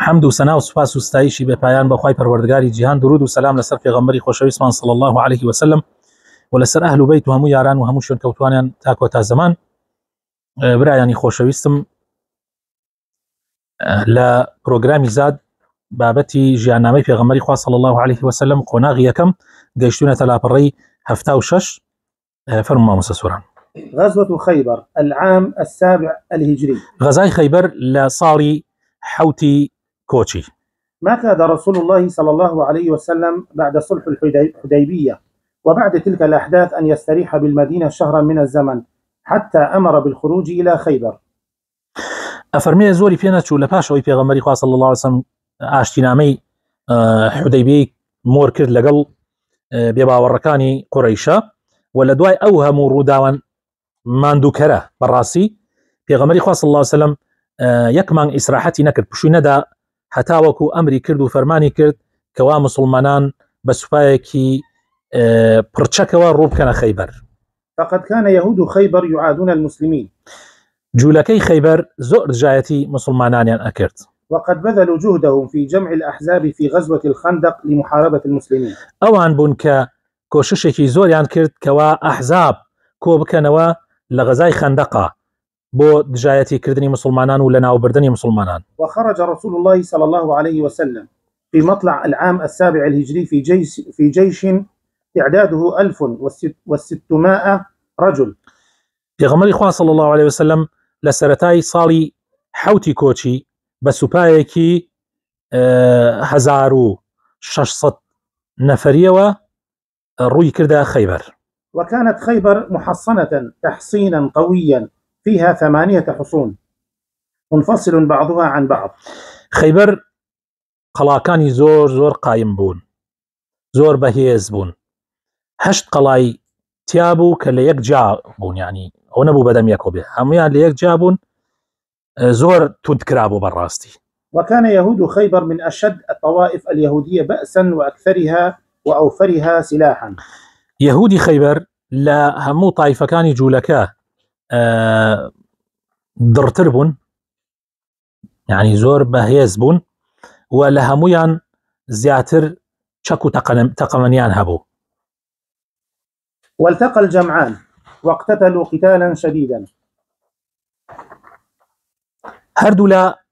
حمد و سنا و سوپاس و ستایشی بە پایان بەخوای پەروەردگاری جیهان، درود و سلام لەسەر پێغەمبەری خۆشەویستمان صلی الله عليه وسلم و لەسەر ئەهل و بەیت و هەموو یاران و هەموو شوێن کەوتوانیان تاکۆ تا زەمان. برایانی خۆشەویستم، لە پرۆگرامی زاد بابەتی ژیاننامەی پێغەمبەری خوا صلی الله عليه وسلم قۆناغی یەکەم گەیشتونەتە لاپەڕەی 76. فەرموو مامۆستا سووران. غزوة خيبر العام السابع الهجري. غزای خەیبەر لە ساڵی حوتی كوتشي. ما كاد رسول الله صلى الله عليه وسلم بعد صلح الحديبية وبعد تلك الأحداث أن يستريح بالمدينة شهرا من الزمن حتى أمر بالخروج إلى خيبر. أفرمي زوري فينا شو لباشوي في غمري خاص صلى الله عليه وسلم عاشتنامي حديبية مور كرد لقل بيبا وركاني قريشة ولا دواي أوهم روداوان ماندو كره براسي في غمري خاص صلى الله عليه وسلم يكمان إسراحتي نكرد بشوي ندا حتى وكو أمري كرد وفرماني كرد كوا مسلمانان بسفايكي برتشكوا روب كان خيبر. فقد كان يهود خيبر يعادون المسلمين. جولكي خيبر زور جايتي مسلمانان أكرد. وقد بذلوا جهدهم في جمع الأحزاب في غزوة الخندق لمحاربة المسلمين. أوان بونك كوششكي زور يعني كرد كوا أحزاب كو بكنوا لغزاي خندقة بو دجايتي كردني مسلمانان ولنا وبردني مسلمانان. وخرج رسول الله صلى الله عليه وسلم في مطلع العام السابع الهجري في جيش تعداده 1600 رجل. في غمر إخوان صلى الله عليه وسلم لسرتاي صالي حوتي كوتشي بسوبايكي 1600 نفرية روي كردا خيبر. وكانت خيبر محصنة تحصينا قويا فيها 8 حصون منفصل بعضها عن بعض. خيبر قلاكاني زور قايم بون، زور بهيز بون، 8 قلاي تيابو كاللي يك جابون، يعني هو نبو بدم يكو به هميان اللي يك جابون زور تذكرابو براستي. وكان يهود خيبر من أشد الطوائف اليهودية بأسا وأكثرها وأوفرها سلاحا. يهودي خيبر لا همو طائفة كان يجولكا درتربون، يعني زور بهيز بون، ولا همويان زياتر شكو تقمنيان هبو. والتقى الجمعان واقتتلوا قتالا شديدا. هردولا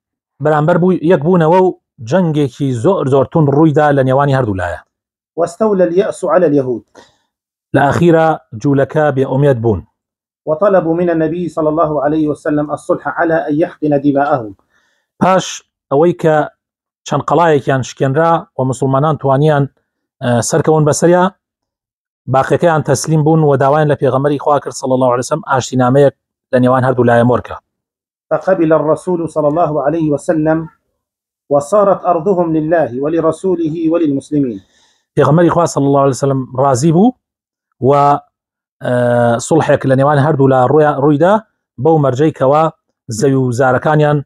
برانبر بو يكبون وو جنگي زور تون رويدا لنيواني هردولايا. واستولى اليأس على اليهود. لأخيرا جولكا بأميد بون. وطلبوا من النبي صلى الله عليه وسلم الصلح على أن يحقن دماءهم. باش أويكا چەند قەڵایەکیان شکێنرا و مسلمانان توانیان سەرکەون بەسەریا، باقیەکەیان تەسلیم بوون و داوایان لە پێغەمبەری خوا کرد صلی الله عليه وسلم ئاشتینامەیەک لە نێوان هەردوو لایە مۆرکە. فقبل الرسول صلى الله عليه وسلم وصارت أرضهم لله ولرسوله وللمسلمين. پێغەمبەری خوا صلی الله عليه وسلم رازی بوو و صلحێک لە نێوان هەردوو لا ڕوویدا بەو مەرجەی کەوا زەوی و زارەکانیان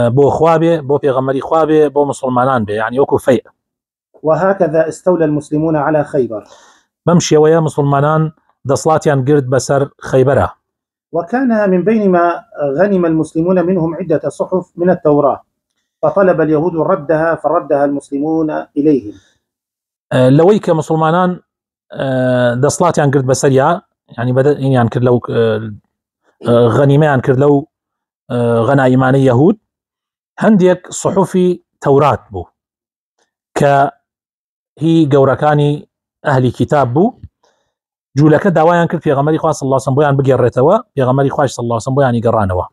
بو خوابه بو پیغمبري خوابه بو مسلمانان به، يعني وكو فيء. وهكذا استولى المسلمون على خيبر. بمشي ويا مسلمانان دصلاتيان قرد بسر خيبره. وكان من بين ما غنم المسلمون منهم عدة صحف من التوراة، فطلب اليهود ردها فردها المسلمون إليهم. لويك مسلمانان دصلاتيان قرد بسريا، يعني بدأ يعني كر لو غنيمان كر لو غنائماني يهود هنديك صحفي توراة بو كهي قوركاني أهلي كتاب بو جولك داوایان کرد پێغەمبەری خوا صلی الله عليه وسلم بۆیان بگێڕێتەوە، پێغەمبەری خوا صلی الله عليه وسلم بۆیان يقرانەوە.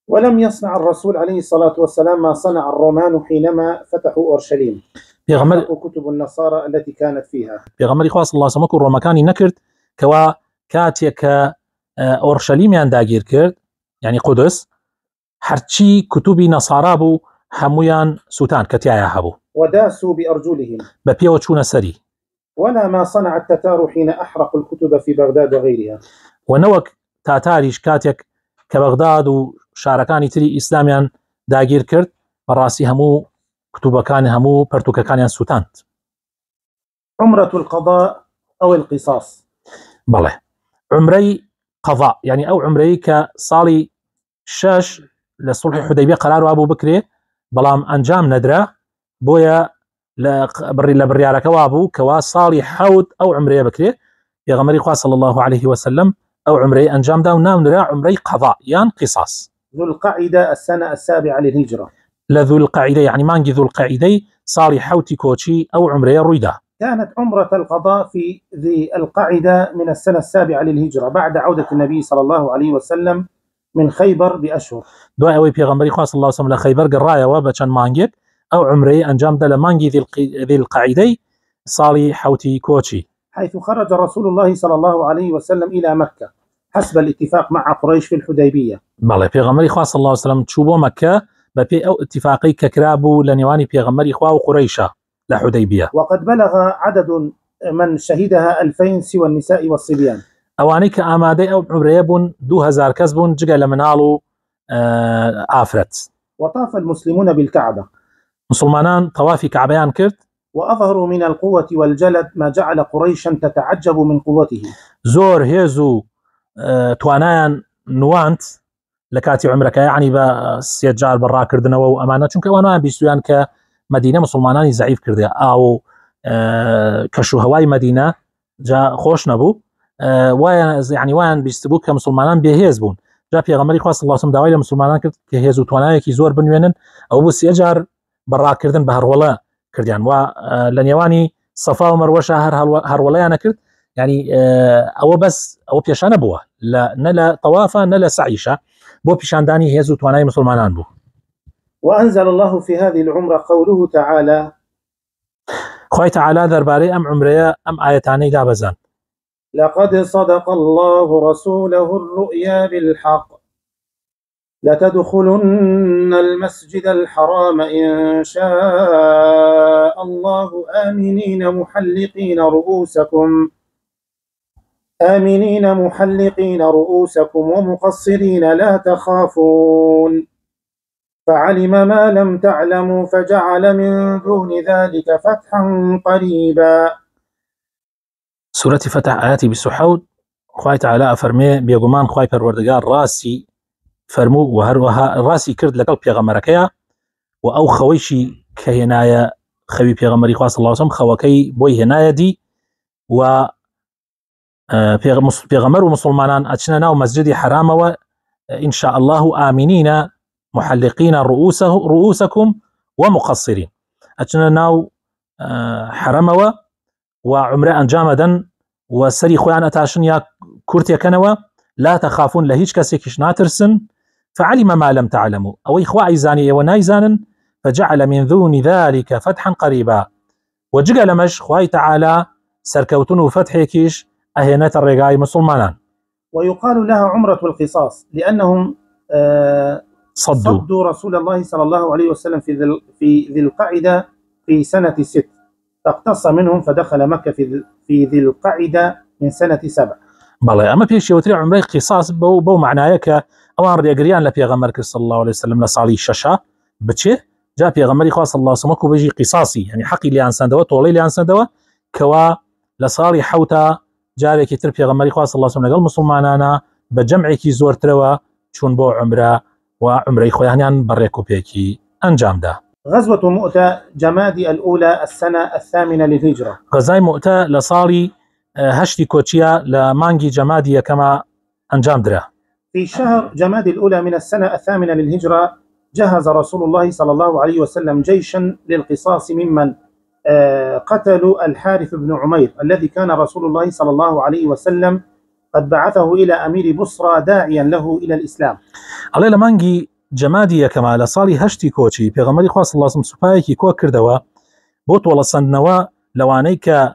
ولم يصنع الرسول عليه الصلاة والسلام ما صنع الرومان حينما فتحوا أورشليم كتب النصارى التي كانت فيها. پێغەمبەری خوا صلی الله عليه وسلم کو ڕۆمەکانی نەکرد کەوا کاتێک ئۆرشەلیمیان داگیر کرد، يعني قدس، هرچی كتبي نصارى بو همويان سوتان كتيايا هبو وداسوا بأرجلهم ببيو تشونا سري. ولا ما صنع التتار حين أحرقوا الكتب في بغداد وغيرها. ونوك تاتاريش كاتيك كبغداد وشاركاني تري إسلاميان داگير كرد براسي همو كتب كان همو برتوكا كان سوتانت. عمرة القضاء أو القصاص. بله عمري قضاء، يعني أو عمري كصالي 6 لصلح الحديبية قرار أبو بكر بەڵام ئەنجام نەدرا بۆیە لە بڕیارەکەوا بوو کەوا ساڵی حەوت ئەو عمرەیە بکرێ پێغەمبەری خوا صلی الله عليه وسلم ئەو عمرەی ئەنجامدا و ناونرا عمرەی قەضا یان قیساس. ذو القعدة السنة السابعة للهجرة. لذو القعدة يعني مانجي ذو القعدة صالي حوتي كوتشي أو عمرية رويدا. كانت عمرة القضاء في ذي القعدة من السنة السابعة للهجرة بعد عودة النبي صلى الله عليه وسلم من خيبر بأشهر. دو أوي بيغمبري صلى الله عليه وسلم لخيبر قرايا وبشان مانجيك أو عمرية أنجام دل مانجي ذي القعدة صالي حوتي كوتشي. حيث خرج رسول الله صلى الله عليه وسلم إلى مكة حسب الاتفاق مع قريش في الحديبية. بله بيغمبري صلى الله عليه وسلم تشوبو مكة ببي أو اتفاقي ككرابو لنيواني بيغمبري خوا وقريشة لحديبية. وقد بلغ عدد من شهدها 2000 سوى النساء والصبيان. أواني كأمادي أو عمرية بون 2000 كسبون جيجا لمنالو آفرت. وطاف المسلمون بالكعبة. مسلمانان طوافي كعبيان كرت. وأظهروا من القوة والجلد ما جعل قريشا تتعجب من قوته. زور هيزو توانایان نوانت لكاتي عمرك يعني بسيد جار برا كردنا وأمانة چونك وانوان بيستويان كمدينة مسلماناني زعيف كردية أو كشو هواي مدينة جا خوش نبو يعني وان بيستبو كمسلمانان بيهيز بون جا بيغمري خواست الله سم داوي لمسلمانان كرد كهيزو توانايا كي زور بنوينن أو بو سيد جار برا كردن بهرولا كرديان ولنيواني صفا ومروشة هروليانا كرد يعني أو بس أو بيشان بوه لا نلا طوافة نلا سعيشة بو بيشان داني هيزو تواناي مسلمانان بو. وأنزل الله في هذه العمرة قوله تعالى خوي تعالى درباري أم عمرية أم آيتاني دابزان لقد صدق الله رسوله الرؤيا بالحق لتدخلن المسجد الحرام إن شاء الله آمنين محلقين رؤوسكم ومقصرين لا تخافون فعلم ما لم تعلموا فجعل من دون ذلك فتحا قريبا. سورة فتح آياتي بسحود خوي تعالى أفرمي بيقومان خوي پروردگار راسي فرمو وهروها راسي كرد لقل بيغمركيا وأو خويشي كهنايا خوي بيغمري خواه صلى الله عليه وسلم خوكي بوي هنايا دي و بيغمر ومسلمانان أتشنا مسجد حرام وإن شاء الله آمنين محلقين رؤوسكم ومقصرين أتشنا حرام وعمره أنجامدا وسري خوان أتاشن يا كورتيا كنوا لا تخافون لهيج كسيكش ناترسن فعلم ما لم تعلموا أو إخوة عيزاني ونايزانا فجعل من دون ذلك فتحا قريبا وجعل مش خواي تعالى سركوتن وفتحكيش أهينات الرقاي مسلمان. ويقال لها عمرة القصاص لأنهم صدوا رسول الله صلى الله عليه وسلم في ذي القعدة في سنة 6 فاقتص منهم فدخل مكة في ذي القعدة من سنة 7. بله أما بيش يوتري عمري قصاص بو معنايك أوان ريقريان لبيغمرك صلى الله عليه وسلم لصالي الشاشة بتشه جاء بيغمري خاص الله سمكو بيجي قصاصي يعني حقي لي أنسان دوا طولي لي أنسان دوا كوا لصالي حوتا جارێکی تر پێغەمبەری خوا صلی الله علیه و سلم لەگەڵ مسلمانانە بە جەمعێکی زۆرترەوە چوون بۆ عمرە و عمرەی خۆیانیان بەڕێک و پێکی ئەنجامدا. غزوة مؤتة جمادي الأولى السنة 8 للهجرة. غزای مؤتە لە ساڵی 8 کۆچیە لە مانگی جەمادی یەکەمە ئەنجام درا. في شهر جمادي الأولى من السنة 8 للهجرة جهز رسول الله صلى الله عليه وسلم جيشا للقصاص ممن قتلوا الحارث بن عمير الذي كان رسول الله صلى الله عليه وسلم قد بعثه إلى أمير بصرى داعيا له إلى الإسلام. على لمانجي جمادي كما لصالي هشتي كوتشي بيغمبري خوا صلى الله عليه وسلم سوپایەکی کۆ کردەوە بۆ تۆڵەسەندنەوە لەوانەی کە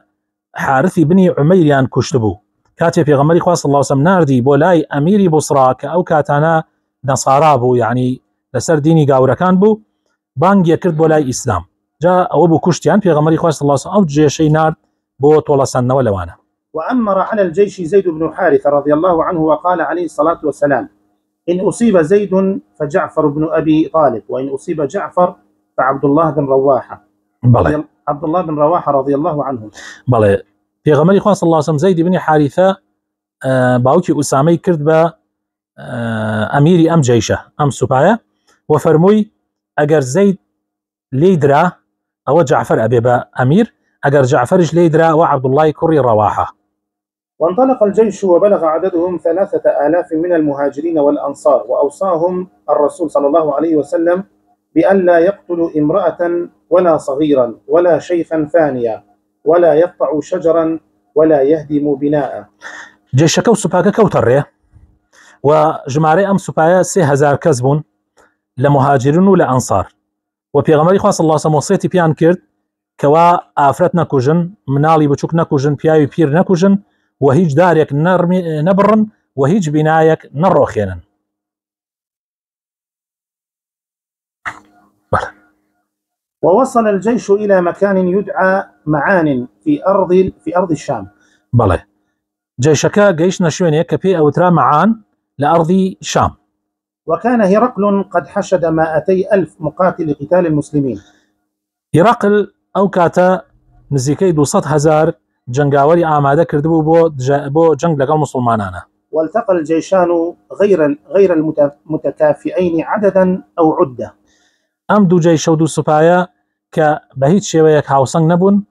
حارثی بنی عمەیریان کوشت بوو کاتێ پێغەمبەری خوا صلى الله عليه وسلم ناردی بۆ لای ئەمیری بوسرا کە ئەو کاتانە نەسارا بوو یعنی لەسەر دینی گاورەکان بوو بانگیە کرد بۆ لای ئیسلام جا ئەوە بوو کوشتیان پێغەمبەری خوا صلى الله عليه وسلم ئەو جێشەی نارد بۆ تۆڵەسەندنەوە لەوانە. وأمر على الجيش زيد بن حارثة رضي الله عنه وقال عليه الصلاة والسلام إن أصيب زيد فجعفر بن أبي طالب وإن أصيب جعفر فعبد الله بن رواحة. عبد الله بن رواحة رضي الله عنه. بله پێغەمبەری خوا صلى الله عليه وسلم زيد بن حارثة باوکی ئوسامەی کرد بە ئەمیری ئەم جەیشە ئەم سوپایە و فەرمووی ئەگەر زەید ليدرا أو جعفر أبي أمير أجر جعفرش ليدرا وعبد الله كري رواحة. وانطلق الجيش وبلغ عددهم 3000 من المهاجرين والأنصار، وأوصاهم الرسول صلى الله عليه وسلم بألا يقتلوا امرأة ولا صغيرا ولا شيخا فانيا ولا يقطعوا شجرا ولا يهدموا بناء. جيشك وسباكا كوتريه وجماري أم سبايا 3000 كذبون لمهاجرين ولأنصار، وبيغمري خاص الله سم وصيتي بيان كرد كوا آفرت نكوجن منالي بچوك نكوجن بياوي بير نكوجن وهيج داريك نبرن وهيج بنايك نروخينا. ووصل الجيش إلى مكان يدعى معان في أرض الشام. بله جيشك جيش نشويني كبي أو ترى معان لأرض الشام. وكان هرقل قد حشد 200,000 مقاتل لقتال المسلمين. هرقل أو كاتا نزيكي 200,000 جنگاوري آماده كردبو بو جنگ لقل مسلمانانا. والتقى الجيشان غير المتكافئين عددا أو عدة. أم دو جيش ودو سبايا كبهيت شويك هاوسنگ نبون،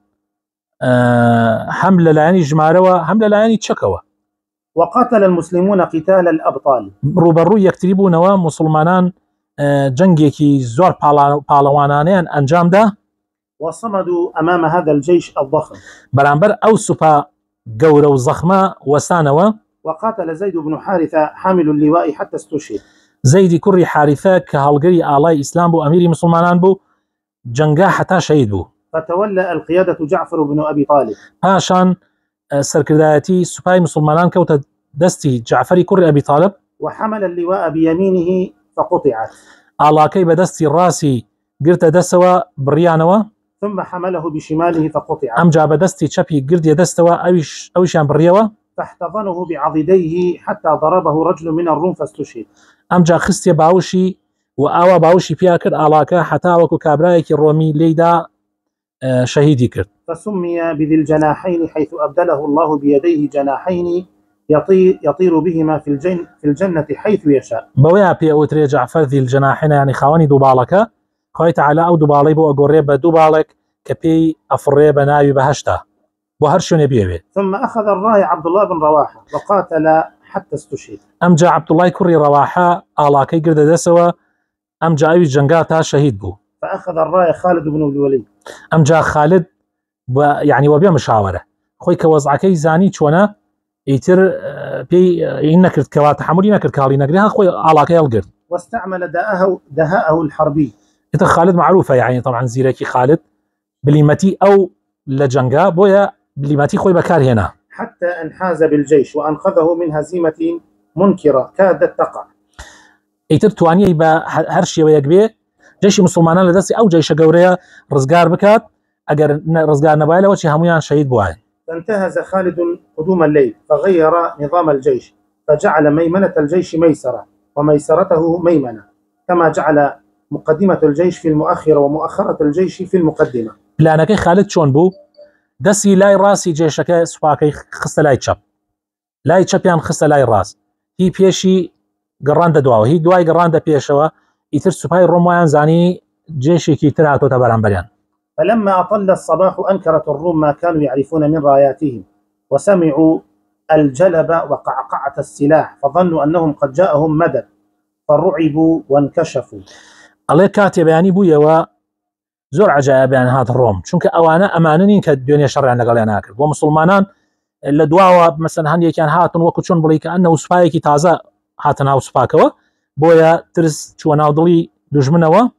حملة لعاني جمارة حملة لعاني تشكوة. وقاتل المسلمون قتال الأبطال. روبرو يكتربون ومسلمانان جنگيكي زور بالوانانيان أنجام ده. وصمدوا أمام هذا الجيش الضخم. برانبر أو سبا قورة وزخمة وسانوا. وقاتل زيد بن حارثة حامل اللواء حتى استشهد. زيد كري حارثة كهالقري آلاي إسلام بو أميري مسلمانان بو جنگا حتى شهيد بو. فتولى القيادة جعفر بن أبي طالب. هاشان سركرداتي سباي مسلمانان كوتا دستي جعفري كري أبي طالب. وحمل اللواء بيمينه فقطعت. آلاكي بدستي راسي قرت دسوا بريانوا. ثم حمله بشماله فقطع. أم جاب دستي شبي قرد يدستوا أويشان بريوا. فاحتضنه بعضديه حتى ضربه رجل من الروم فاستشهد. أم جا خستي باوشي وآوا باوشي بياكر آلاكا حتى وكو كابرايك الرومي ليدا شهيدي كرد. فسمي بذي الجناحين حيث أبدله الله بيديه جناحين يطير بهما في الجنة حيث يشاء. بويا بي أوتري جعفر ذي الجناحين يعني خواني دوبالكا خوي تعالى أو دوبالي بو أقوري بدوبالك كبي أفري بناوي بهشتا وهرشو نبيه. ثم أخذ الراية عبد الله بن رواحة وقاتل حتى استشهد. أم جا عبد الله كري رواحة آلاكي قرد دسوا أم جا أوي جنگاتا شهيد بو. فأخذ الراية خالد بن الوليد. أم جا خالد يعني وبيا مشاورة خوي كوزعكي زاني شونا يتر بي إنك كوا تحملي نكر كالي نقريها خوي آلاكي القرد. واستعمل دهاءه الحربي. إذا خالد معروفة يعني طبعا زيركي خالد بليمتي أو لجنگا بويا بليمتي خوي بكار هنا. حتى انحاز بالجيش وأنقذه من هزيمة منكرة كادت تقع. يتر تواني يبا هرشي ويقبي جيش مسلمان لدسي أو جيش قوريا رزقار بكات أجر رزقار نبايله وشي هميان شهيد بواين. فانتهز خالد قدوم الليل فغير نظام الجيش فجعل ميمنة الجيش ميسرة وميسرته ميمنة، كما جعل مقدمة الجيش في المؤخرة ومؤخرة الجيش في المقدمة. لأنك خالد شون بو دسي لاي راسي جيشك سباكي خست لاي تشب لاي تشبيان خست لاي راس هي بيشي قران دواو هي دواي قران دا بيشوا يتر سباي الرومان زاني جيشي كي تراتو تبران بريان. فلما أطل الصباح أنكرت الروم ما كانوا يعرفون من راياتهم وسمعوا الجلب وقعقعة السلاح فظنوا أنهم قد جاءهم مدد فرعبوا وانكشفوا. الله كاتب يعني بويا و زور عجائب يعني هذا الروم شونك أوانا أمانين كالدنيا شرع نقل ناكر ومسلمانان اللي دواوا مثلا هندي كان هاتن وكو شون بلي كأنه سبايكي تازا هاتنا وسباكوا بويا ترس شو ناضلي دجمنوا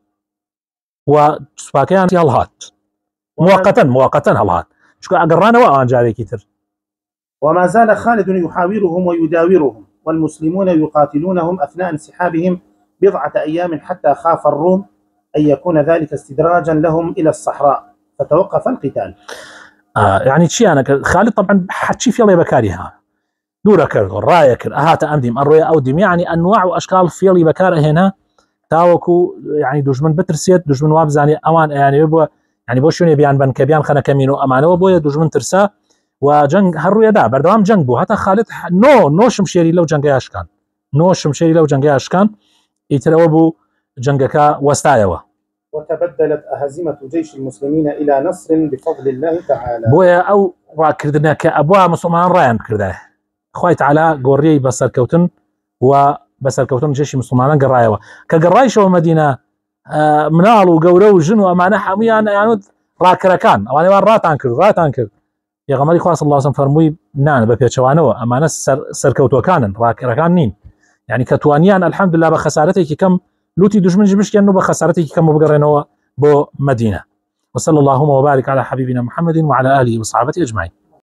وسباكيان هالهات مؤقتا هالهات شكو أقرانا وأوان جاري كتر. وما زال خالد يحاورهم ويداورهم والمسلمون يقاتلونهم أثناء انسحابهم بضعة أيام حتى خاف الروم أن يكون ذلك استدراجا لهم إلى الصحراء فتوقف القتال. يعني شيء أنا خالد طبعا حتشي في الله بكاريها دورة كردو راية كر أهات أمديم أروي أوديم يعني أنواع وأشكال في الله بكار هنا تاوكو يعني دجمن بترسيت دجمن وابزاني أمان يعني يبغى يعني بوشوني بيان بن كبيان خنا كمينو أمانه وبويا دجمن ترسا وجنگ هروي دا بردوام جنگ بو حتى خالد نو شمشيري لو جنگ أشكان نو شمشيري لو جنگ أشكان يتروبو جنگكا وستايوا وتبدلت أهزمة جيش المسلمين إلى نصر بفضل الله تعالى. بويا أو راكردنا كأبوا مسلمان رايان كرده خوي تعالى قوري بسر كوتن وبسر كوتن جيش مسلمان قرايوا كقرايش ومدينة منال وقورو وجن وأمانة حميان يعني راكركان أو أنا راتان كر يا غمري خاص صلى الله عليه وسلم فرموي نان ببيتشوانوا أمانة سركوت وكان راكركان نين يعني كتوانيان الحمد لله بخسارتك كم لوتي دشمن جبش كأنه بخسارتك كم بقرنوا بو مدينة. وصلى اللهم وبارك على حبيبنا محمد وعلى آله وصحبه أجمعين.